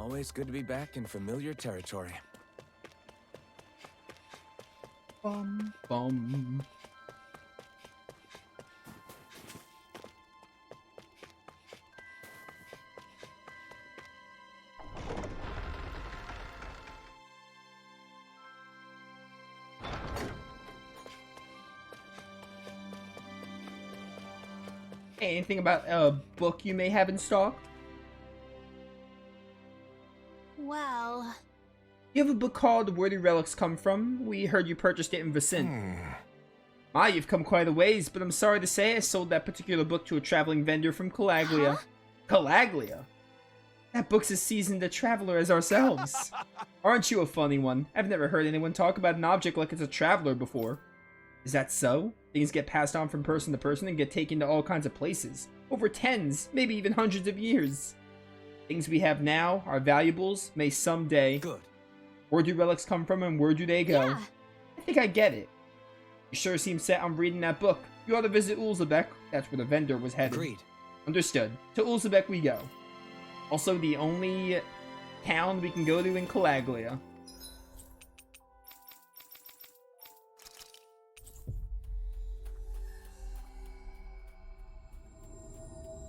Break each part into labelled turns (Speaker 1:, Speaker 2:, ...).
Speaker 1: Always good to be back in familiar territory.
Speaker 2: Bum, bum. Hey, anything about a book you may have in stock?
Speaker 3: Well...
Speaker 2: You have a book called Where Do Relics Come From? We heard you purchased it in Vicin. Ah, you've come quite a ways, but I'm sorry to say I sold that particular book to a traveling vendor from Calaglia.
Speaker 3: Huh?
Speaker 2: Calaglia? That book's as seasoned a traveler as ourselves. Aren't you a funny one? I've never heard anyone talk about an object like it's a traveler before. Is that so? Things get passed on from person to person and get taken to all kinds of places. Over tens, maybe even hundreds of years. Things we have now, our valuables, may someday...
Speaker 1: Good.
Speaker 2: Where do relics come from and where do they go?
Speaker 3: Yeah.
Speaker 2: I think I get it. You sure seem set on reading that book. You ought to visit Ulzebek. That's where the vendor was headed.
Speaker 1: Agreed.
Speaker 2: Understood. To Ulzebek we go. Also the only town we can go to in Calaglia.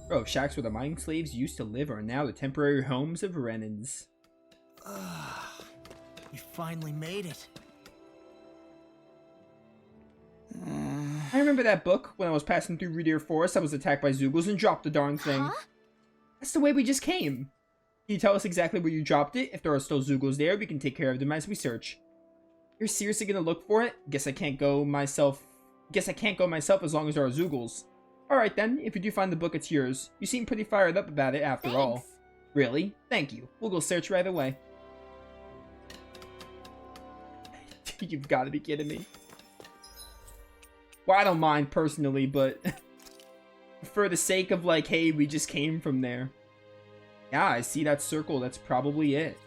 Speaker 2: Bro, shacks where the mining slaves used to live are now the temporary homes of Renans.
Speaker 1: We finally made it.
Speaker 2: I remember that book when I was passing through Redeer Forest. I was attacked by Zoogles and dropped the darn thing.
Speaker 3: Huh?
Speaker 2: That's the way we just came. Can you tell us exactly where you dropped it? If there are still Zoogles there, we can take care of them as we search. You're seriously gonna look for it? Guess I can't go myself as long as there are Zoogles. Alright then, if you do find the book, it's yours. You seem pretty fired up about it after all.
Speaker 3: Thanks.
Speaker 2: Really? Thank you. We'll go search right away. You've got to be kidding me. Well, I don't mind personally, but for the sake of like, hey, we just came from there. Yeah, I see that circle. That's probably it.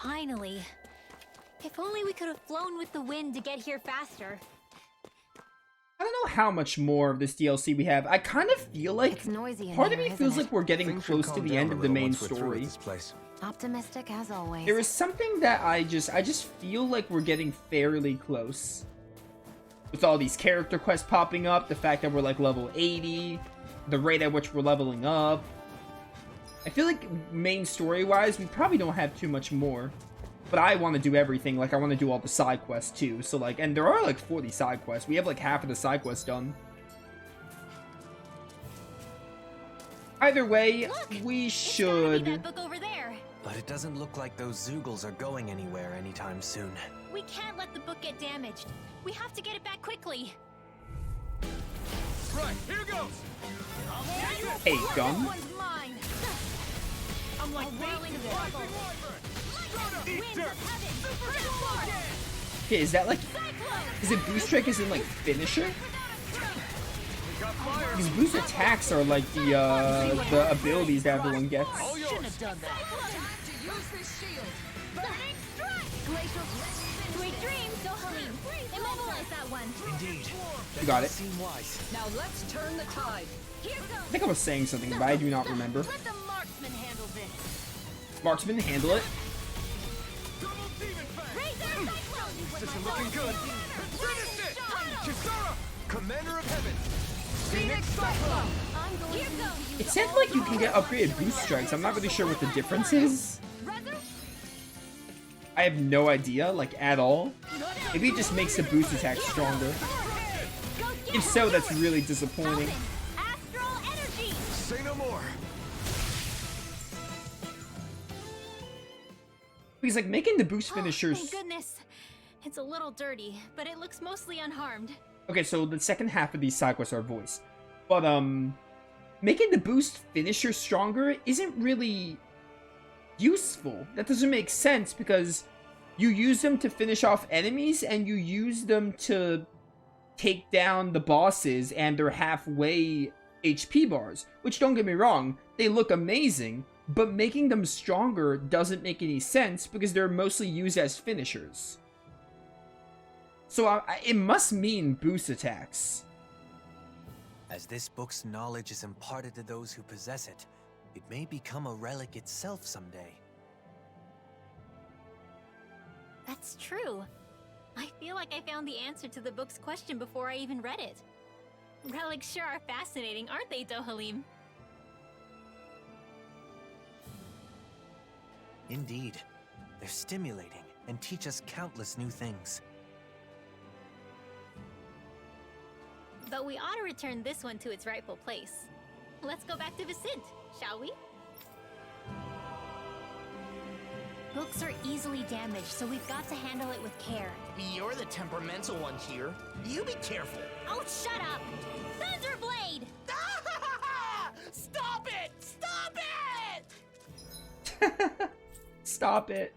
Speaker 3: Finally. If only we could have flown with the wind to get here faster.
Speaker 2: I don't know how much more of this DLC we have. I kind of feel like
Speaker 3: It's noisy in
Speaker 2: part of
Speaker 3: here,
Speaker 2: me feels
Speaker 3: isn't
Speaker 2: like we're getting
Speaker 1: Things should
Speaker 2: close to
Speaker 1: calm
Speaker 2: the
Speaker 1: down
Speaker 2: end
Speaker 1: a
Speaker 2: of the
Speaker 1: little
Speaker 2: main
Speaker 1: once we're through with
Speaker 2: story.
Speaker 1: this place.
Speaker 3: Optimistic as always.
Speaker 2: There is something that I just feel like we're getting fairly close. With all these character quests popping up, the fact that we're like level 80, the rate at which we're leveling up. I feel like main story-wise, we probably don't have too much more. But I want to do everything, like I want to do all the side quests too. So like, and there are like 40 side quests. We have like half of the side quests done. Either way,
Speaker 3: Look,
Speaker 2: we
Speaker 3: It's gotta be
Speaker 2: should...
Speaker 3: that book over there.
Speaker 1: But it doesn't look like those Zoogles are going anywhere anytime soon.
Speaker 3: We can't let the book get damaged. We have to get it back quickly.
Speaker 4: Right, here goes!
Speaker 2: Hey, gun.
Speaker 3: This one's mine.
Speaker 4: I'm like
Speaker 3: A whirling
Speaker 4: bait
Speaker 3: bubble.
Speaker 4: to
Speaker 3: Winds
Speaker 4: Eat dirt.
Speaker 3: of heaven. Superstorm.
Speaker 2: Okay, is that like...
Speaker 3: Cyclone.
Speaker 2: Is it boost strike as in like finisher?
Speaker 4: We got fire!
Speaker 2: These boost attacks are like the abilities that everyone gets.
Speaker 4: All yours!
Speaker 3: Shouldn't have done that. Burning strike. Glacial. Sweet dreams, Dohalim. Immobilize that one.
Speaker 1: Indeed.
Speaker 2: You got it.
Speaker 1: Seem wise.
Speaker 5: Now let's turn the tide.
Speaker 3: Here
Speaker 2: I
Speaker 3: goes.
Speaker 2: think I was saying something, but I do not remember.
Speaker 3: Let the marksman handle this.
Speaker 2: Marksman, handle it.
Speaker 4: Double demon fang!
Speaker 3: Razor cyclone.
Speaker 4: This isn't looking good! Finish it! Kisara! Commander of Heaven! Phoenix Cyclone!
Speaker 3: I'm going Here goes.
Speaker 2: It said like you can get upgraded boost strikes. I'm not really sure what the difference is.
Speaker 3: Razor.
Speaker 2: I have no idea, like at all. Maybe it just makes the boost attack stronger.
Speaker 3: Go get
Speaker 2: If so, that's
Speaker 3: Howard.
Speaker 2: really disappointing.
Speaker 3: Summon Astral energy.
Speaker 4: Say no more!
Speaker 2: Because like making the boost
Speaker 3: Oh,
Speaker 2: finishers...
Speaker 3: thank goodness. It's a little dirty, but it looks mostly unharmed.
Speaker 2: Okay, so the second half of these side quests are voiced. But, making the boost finisher stronger isn't really useful. That doesn't make sense because you use them to finish off enemies and you use them to take down the bosses and their halfway HP bars. Which, don't get me wrong, they look amazing, but making them stronger doesn't make any sense because they're mostly used as finishers. So it must mean boost attacks.
Speaker 1: As this book's knowledge is imparted to those who possess it, it may become a relic itself someday.
Speaker 3: That's true. I feel like I found the answer to the book's question before I even read it. Relics sure are fascinating, aren't they, Dohalim?
Speaker 1: Indeed. They're stimulating and teach us countless new things.
Speaker 3: But we ought to return this one to its rightful place. Let's go back to Vicent, shall we? Books are easily damaged, so we've got to handle it with care.
Speaker 6: You're the temperamental one here. You be careful.
Speaker 3: Oh, shut up! Thunderblade!
Speaker 6: Stop it! Stop it!
Speaker 2: Stop it.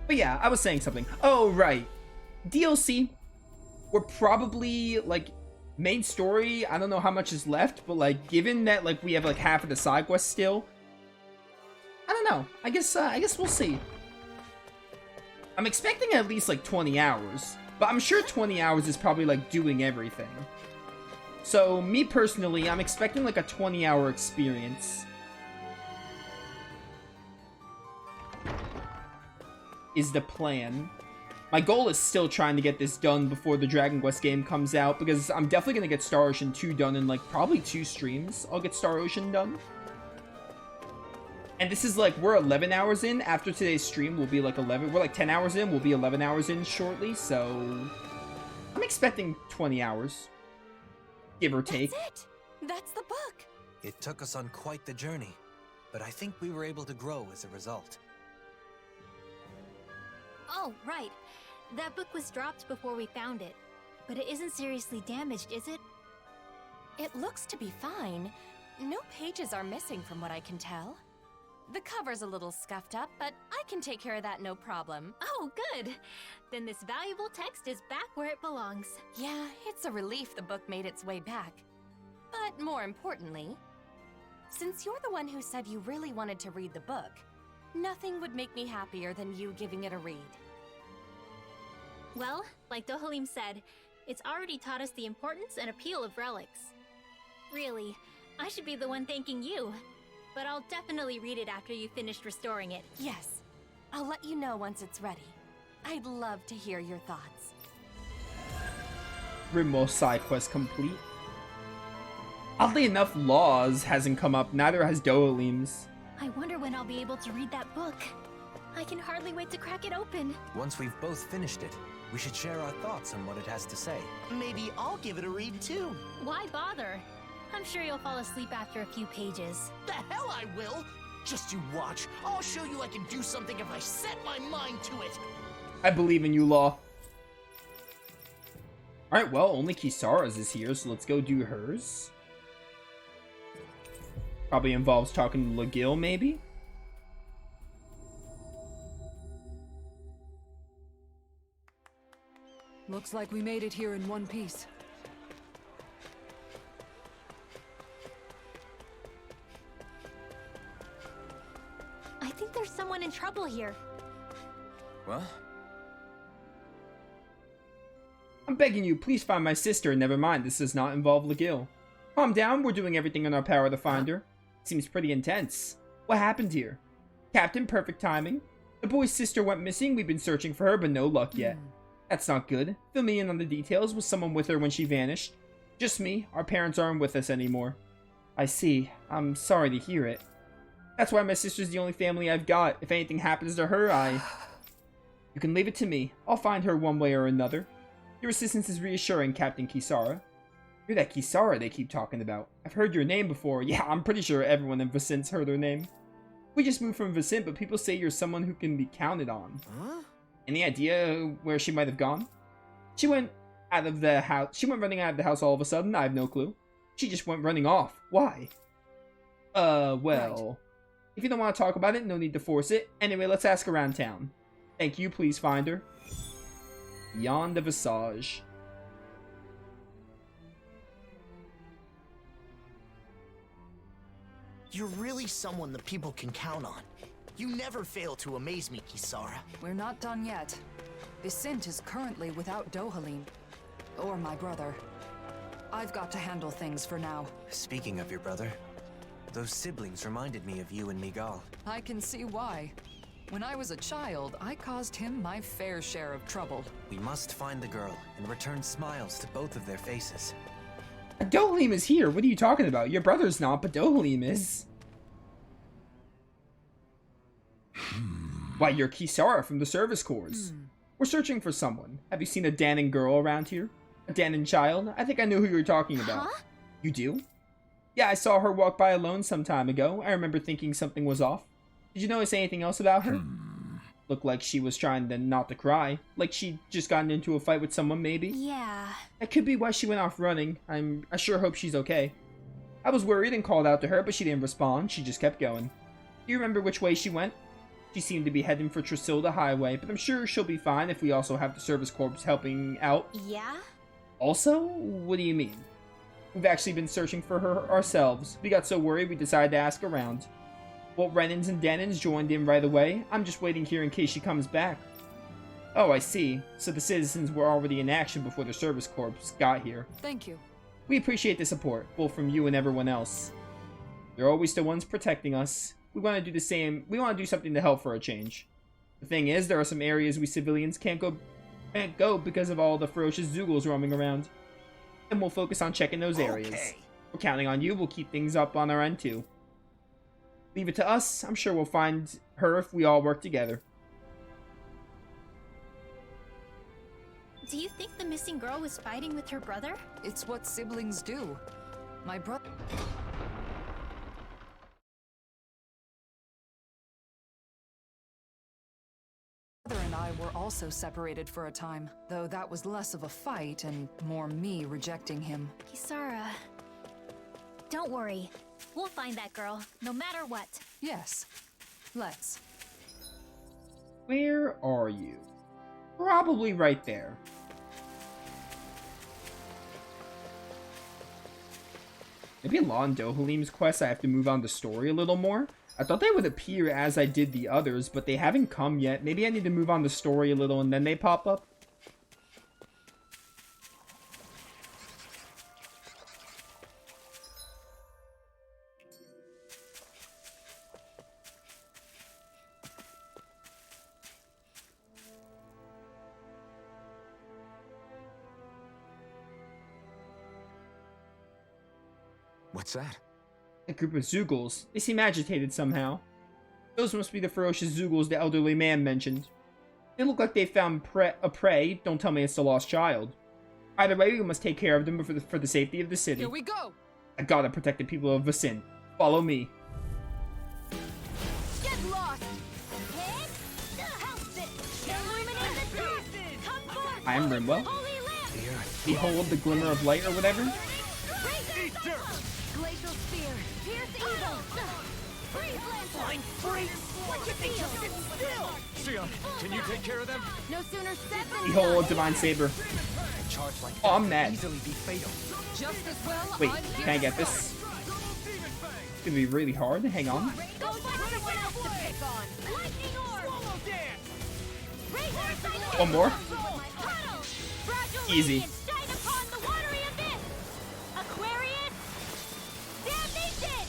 Speaker 2: But yeah, I was saying something. Oh, right. DLC. We're probably, like, main story, I don't know how much is left, but, like, given that, like, we have, like, half of the side quest still, I don't know. I guess we'll see. I'm expecting at least, like, 20 hours, but I'm sure 20 hours is probably, like, doing everything. So, me personally, I'm expecting, like, a 20-hour experience. Is the plan. My goal is still trying to get this done before the Dragon Quest game comes out, because I'm definitely going to get Star Ocean 2 done in, like, probably 2 streams. I'll get Star Ocean done. And this is, like, we're 11 hours in. After today's stream, we'll be, like, 11. We're, like, 10 hours in. We'll be 11 hours in shortly, so I'm expecting 20 hours. Give or take.
Speaker 5: That's it! That's the book!
Speaker 1: It took us on quite the journey, but I think we were able to grow as a result.
Speaker 3: Oh, right. That book was dropped before we found it. But it isn't seriously damaged, is it?
Speaker 5: It looks to be fine. No pages are missing from what I can tell. The cover's a little scuffed up, but I can take care of that no problem.
Speaker 3: Oh, good. Then this valuable text is back where it belongs.
Speaker 5: Yeah, it's a relief the book made its way back. But more importantly, since you're the one who said you really wanted to read the book, nothing would make me happier than you giving it a read.
Speaker 3: Well, like Dohalim said, it's already taught us the importance and appeal of relics. Really, I should be the one thanking you. But I'll definitely read it after you've finished restoring it.
Speaker 5: Yes, I'll let you know once it's ready. I'd love to hear your thoughts.
Speaker 2: Rimwell side quest complete. Oddly enough, Laws hasn't come up, neither has Dohalim's.
Speaker 3: I wonder when I'll be able to read that book. I can hardly wait to crack it open.
Speaker 1: Once we've both finished it, we should share our thoughts on what it has to say.
Speaker 6: Maybe I'll give it a read too.
Speaker 3: Why bother? I'm sure you'll fall asleep after a few pages.
Speaker 6: The hell I will! Just you watch. I'll show you I can do something if I set my mind to it.
Speaker 2: I believe in you, Law. Alright, well, only Kisara's is here, so let's go do hers. Probably involves talking to Legil, maybe?
Speaker 7: Looks like we made it here in one piece.
Speaker 3: I think there's someone in trouble here.
Speaker 1: Well?
Speaker 2: I'm begging you, please find my sister, and never mind, this does not involve Legil. Calm down, we're doing everything in our power to find her. Seems pretty intense. What happened here? Captain, perfect timing. The boy's sister went missing, we've been searching for her, but no luck yet. That's not good. Fill me in on the details. Was someone with her when she vanished? Just me. Our parents aren't with us anymore. I see. I'm sorry to hear it. That's why my sister's the only family I've got. If anything happens to her, You can leave it to me. I'll find her one way or another. Your assistance is reassuring, Captain Kisara. You're that Kisara they keep talking about. I've heard your name before. Yeah, I'm pretty sure everyone in Vicent's heard her name. We just moved from Vicent, but people say you're someone who can be counted on.
Speaker 1: Huh?
Speaker 2: Any idea where she might have gone? She went out of the house. She went running out of the house all of a sudden. I have no clue. She just went running off. Why? Well. Right. If you don't want to talk about it, no need to force it. Anyway, let's ask around town. Thank you. Please find her. Beyond the Visage.
Speaker 6: You're really someone the people can count on. You never fail to amaze me, Kisara.
Speaker 7: We're not done yet. Vicent is currently without Dohalim. Or my brother. I've got to handle things for now.
Speaker 1: Speaking of your brother, those siblings reminded me of you and Miguel.
Speaker 7: I can see why. When I was a child, I caused him my fair share of trouble.
Speaker 1: We must find the girl and return smiles to both of their faces.
Speaker 2: Dohalim is here. What are you talking about? Your brother's not, but Dohalim is. Why, you're Kisara from the Service Corps. We're searching for someone. Have you seen a Danon girl around here? A Danon child? I think I knew who you were talking about.
Speaker 3: Huh?
Speaker 2: You do? Yeah, I saw her walk by alone some time ago. I remember thinking something was off. Did you notice anything else about her? Looked like she was trying not to cry. Like she'd just gotten into a fight with someone, maybe?
Speaker 3: Yeah.
Speaker 2: That could be why she went off running. I sure hope she's okay. I was worried and called out to her, but she didn't respond. She just kept going. Do you remember which way she went? She seemed to be heading for Tresilda Highway, but I'm sure she'll be fine if we also have the Service Corps helping out.
Speaker 3: Yeah?
Speaker 2: Also? What do you mean? We've actually been searching for her ourselves. We got so worried we decided to ask around. Well, Renans and Danons joined in right away. I'm just waiting here in case she comes back. Oh, I see. So the citizens were already in action before the Service Corps got here.
Speaker 7: Thank you.
Speaker 2: We appreciate the support, both from you and everyone else. You're always the ones protecting us. We want to do the same. We want to do something to help for a change. The thing is, there are some areas we civilians can't go because of all the ferocious Zoogles roaming around. And we'll focus on checking those areas.
Speaker 6: Okay.
Speaker 2: We're counting on you. We'll keep things up on our end too. Leave it to us. I'm sure we'll find her if we all work together.
Speaker 3: Do you think the missing girl was fighting with her brother?
Speaker 7: It's what siblings do. My brother and I were also separated for a time, though that was less of a fight and more me rejecting him.
Speaker 3: Kisara. Don't worry. We'll find that girl, no matter what.
Speaker 7: Yes. Let's.
Speaker 2: Where are you? Probably right there. Maybe along Dohalim's quest I have to move on the story a little more. I thought they would appear as I did the others, but they haven't come yet. Maybe I need to move on the story a little and then they pop up.
Speaker 4: What's that?
Speaker 2: A group of Zoogles. They seem agitated somehow. Those must be the ferocious Zoogles the elderly man mentioned. They look like they found a prey. Don't tell me it's the lost child. Either way, we must take care of them for the safety of the city.
Speaker 7: Here we go!
Speaker 2: I gotta protect the people of Vicent. Follow me.
Speaker 3: Get lost!
Speaker 2: I am Rimwell.
Speaker 3: Holy lamp!
Speaker 2: Behold the glimmer of light or whatever.
Speaker 4: Eat dirt!
Speaker 3: Glacial spear! Pierce evil! Freeze lantern!
Speaker 6: Fine, free! Why can't they just sit still?
Speaker 4: Sion, can you take care of them?
Speaker 3: No sooner said than
Speaker 2: Behold divine saber.
Speaker 1: A charge like
Speaker 2: Oh,
Speaker 1: that
Speaker 2: I'm
Speaker 1: could
Speaker 2: mad.
Speaker 1: easily be fatal.
Speaker 7: Just as well.
Speaker 2: Wait,
Speaker 7: I'm here
Speaker 2: can I
Speaker 7: to
Speaker 2: get
Speaker 7: serve.
Speaker 2: this? It's gonna be really hard. Hang on.
Speaker 3: Go find someone else to pick on! Lightning orb! Razor
Speaker 2: One more.
Speaker 3: Tunnel! Fragile
Speaker 2: Easy.
Speaker 3: radiance shine upon the watery abyss! Aquarius! Damnation!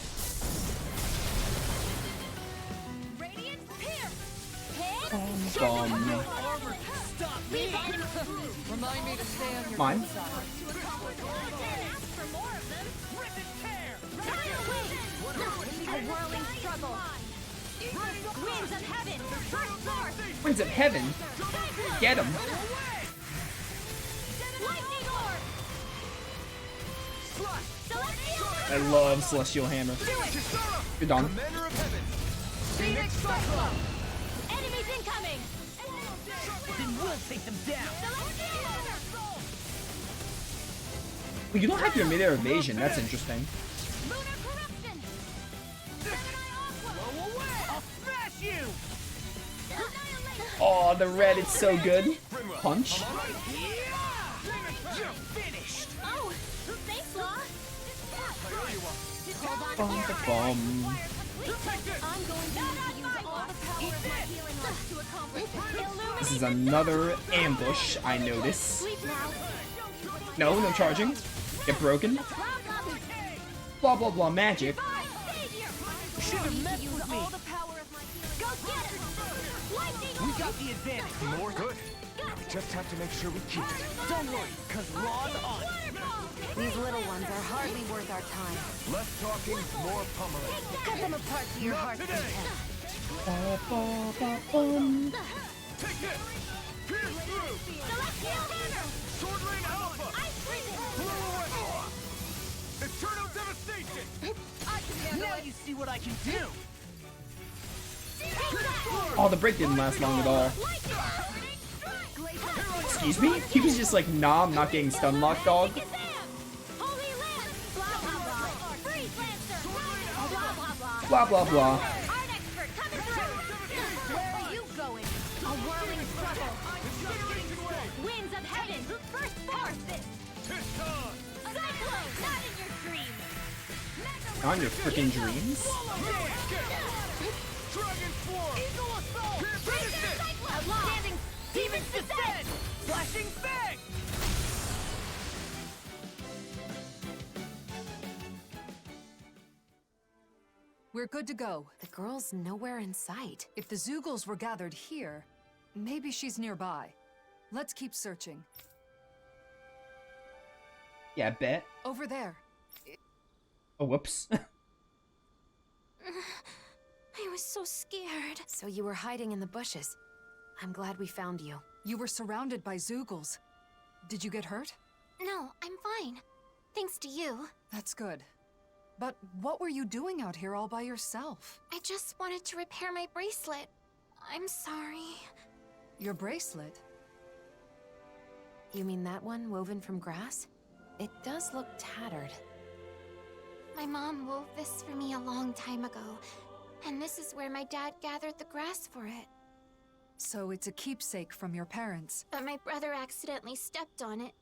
Speaker 3: Radiance pierce! Hit!
Speaker 7: Remind me to stay on your
Speaker 2: Mine.
Speaker 7: good side.
Speaker 3: Ask for more of them! Rip and tear! A whirling struggle! Winds of heaven! First source!
Speaker 2: Winds of heaven. Get him.
Speaker 3: Lightning orb! Celestial!
Speaker 2: I love Celestial Hammer. You're done.
Speaker 4: Commander of Heaven!
Speaker 3: Phoenix Cyclone! Enemies incoming!
Speaker 6: Then we'll take them down.
Speaker 2: Well, you don't have your midair evasion. That's interesting.
Speaker 3: Lunar corruption! Gemini Aqua!
Speaker 6: I'll smash you!
Speaker 3: Annihilate!
Speaker 2: Oh, the red. It's so good. Punch.
Speaker 6: You're finished!
Speaker 3: Oh! Thanks, Law! Hold on
Speaker 2: Bum,
Speaker 3: here!
Speaker 2: bum.
Speaker 3: I'm going to use all the
Speaker 2: This is another ambush, I notice. No, no charging. Get broken. Blah, blah, blah, magic.
Speaker 6: Should have met with me.
Speaker 4: We got the advantage. More good. We just have to make sure we keep it.
Speaker 6: Don't worry, cause Raw's on it.
Speaker 8: These little ones are hardly worth our time.
Speaker 4: Less talking, more pummeling.
Speaker 8: Cut them apart to your heart's
Speaker 4: today.
Speaker 8: content.
Speaker 2: Ba, ba, ba, bum.
Speaker 4: Take this! Pierce through! Sword Rain Alpha! Eternal devastation!
Speaker 6: Now you see what I can do.
Speaker 2: Oh, the break didn't last long at all. Excuse me? He was just like, nah, I'm not getting stun locked, dog. Blah, blah, blah.
Speaker 3: Winds of heaven, first force this! Cyclone, not in your dreams!
Speaker 2: On your freaking dreams?
Speaker 4: Dragon Swarm!
Speaker 6: Eagle assault.
Speaker 4: Finish it!
Speaker 6: Outstanding. Demon's descent. Flashing fang.
Speaker 7: We're good to go.
Speaker 5: The girl's nowhere in sight.
Speaker 7: If the Zeugles were gathered here, maybe she's nearby. Let's keep searching.
Speaker 2: Yeah, bet.
Speaker 7: Over there.
Speaker 2: Oh, whoops.
Speaker 3: I was so scared.
Speaker 5: So you were hiding in the bushes. I'm glad we found you.
Speaker 7: You were surrounded by Zeugles. Did you get hurt?
Speaker 3: No, I'm fine. Thanks to you.
Speaker 7: That's good. But what were you doing out here all by yourself?
Speaker 3: I just wanted to repair my bracelet. I'm sorry.
Speaker 7: Your bracelet?
Speaker 5: You mean that one woven from grass? It does look tattered.
Speaker 3: My mom wove this for me a long time ago, and this is where my dad gathered the grass for it.
Speaker 7: So it's a keepsake from your parents.
Speaker 3: But my brother accidentally stepped on it,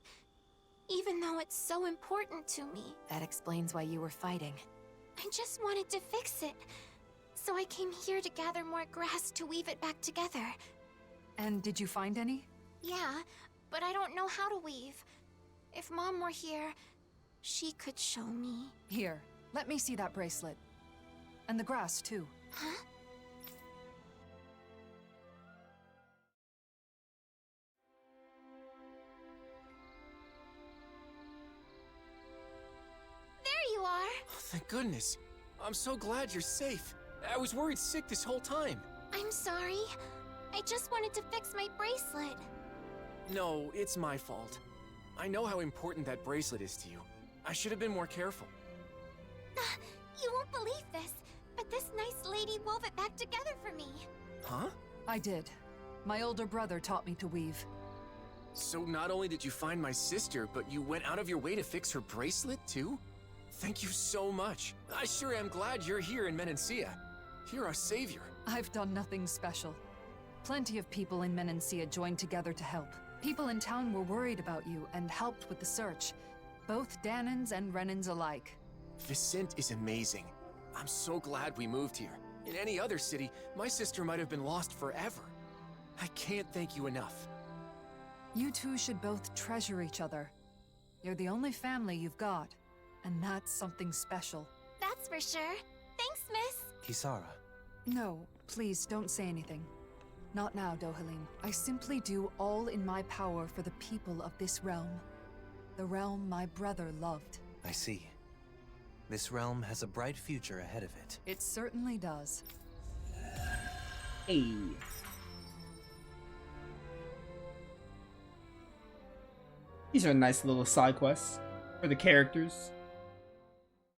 Speaker 3: even though it's so important to me.
Speaker 5: That explains why you were fighting.
Speaker 3: I just wanted to fix it, so I came here to gather more grass to weave it back together.
Speaker 7: And did you find any?
Speaker 3: Yeah, but I don't know how to weave. If Mom were here, she could show me.
Speaker 7: Here, let me see that bracelet. And the grass, too.
Speaker 3: Huh? There you are!
Speaker 9: Oh, thank goodness. I'm so glad you're safe. I was worried sick this whole time.
Speaker 3: I'm sorry. I just wanted to fix my bracelet.
Speaker 9: No, it's my fault. I know how important that bracelet is to you. I should have been more careful.
Speaker 3: You won't believe this, but this nice lady wove it back together for me.
Speaker 9: Huh?
Speaker 7: I did. My older brother taught me to weave.
Speaker 9: So not only did you find my sister, but you went out of your way to fix her bracelet, too? Thank you so much. I sure am glad you're here in Menancia. You're our savior.
Speaker 7: I've done nothing special. Plenty of people in Menancia joined together to help. People in town were worried about you and helped with the search. Both Danans and Renans alike.
Speaker 9: Vicente is amazing. I'm so glad we moved here. In any other city, my sister might have been lost forever. I can't thank you enough.
Speaker 7: You two should both treasure each other. You're the only family you've got, and that's something special.
Speaker 3: That's for sure. Thanks, miss.
Speaker 1: Kisara,
Speaker 7: No, please don't say anything. Not now, Dohalim. I simply do all in my power for the people of this realm. The realm my brother loved.
Speaker 1: I see. This realm has a bright future ahead of it.
Speaker 7: It certainly does.
Speaker 2: Hey. These are nice little side quests for the characters.